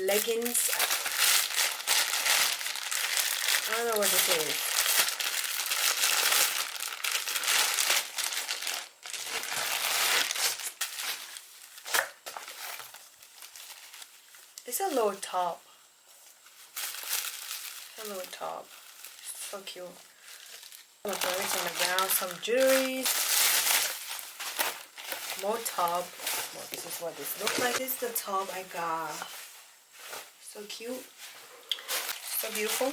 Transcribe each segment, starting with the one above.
leggings. I don't know what this is. It's a little top. A little top. So cute. I'm gonna throw everything on the ground. Some jewelry. More top. Well, this is what this looks like. This is the top I got. So cute. So beautiful.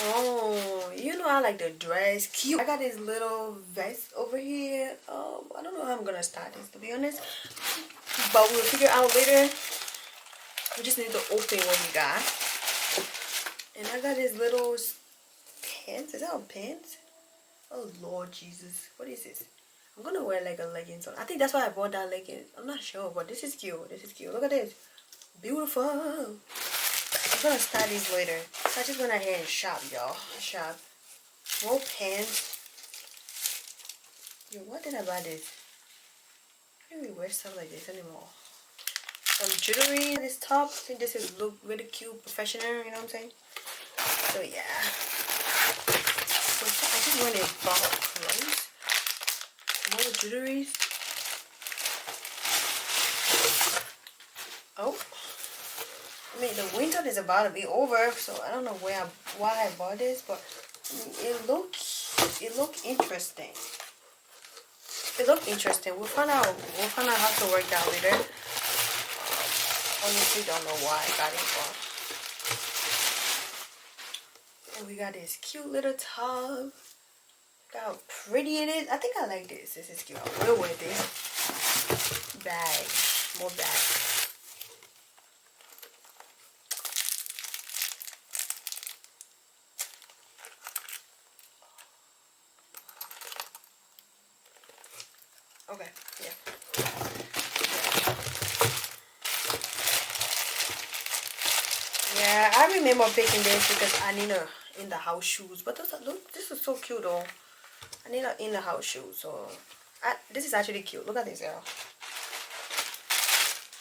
Oh, you know I like the dress. Cute. I got this little vest over here. I don't know how I'm gonna start this, to be honest. But we'll figure out later. We just need to open what we got. And I got this little pants. Is that a pants? Oh Lord Jesus. What is this? I'm gonna wear like a leggings on. I think that's why I bought that leggings. I'm not sure, but this is cute. This is cute. Look at this. Beautiful. I'm gonna style these later. So I just went ahead and shop, y'all. Shop. More pants. Yo, what did I buy this? I don't really wear stuff like this anymore. Some jewelry. This top. I think this is look really cute, professional. You know what I'm saying? So yeah. So I just went and bought clothes. More jewelry. Oh. I mean, the winter is about to be over, so I don't know why I bought this, but I mean, it look interesting. It looked interesting. We'll find out how to work that later. Honestly, don't know why I got it from. And we got this cute little top. Look how pretty it is. I think I like this. This is cute. I will wear this. Bag. More bags. Okay, yeah. Yeah, I remember picking this because I need a in the house shoes. But look, this is so cute though. I need a in the house shoes. So this is actually cute. Look at this, girl.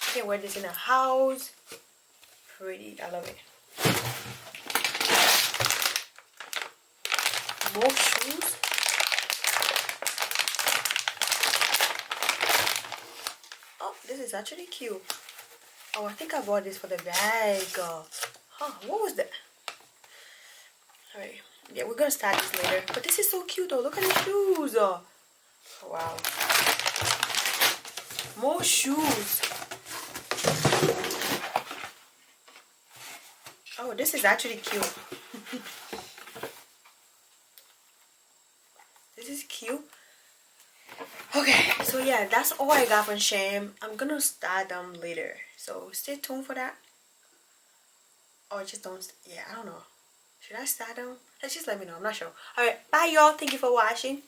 You can wear this in the house. Pretty. I love it. More shoes. Oh, this is actually cute. Oh, I think I bought this for the bag. Huh, what was that? Alright. Yeah, we're gonna start this later. But this is so cute though. Look at the shoes. Oh, wow. More shoes. Oh, this is actually cute. This is cute. Okay, so yeah, that's all I got from Shein. I'm gonna start them later, so stay tuned for that. Or just don't. Yeah, I don't know. Should I start them? Just let me know. I'm not sure. All right, bye y'all. Thank you for watching.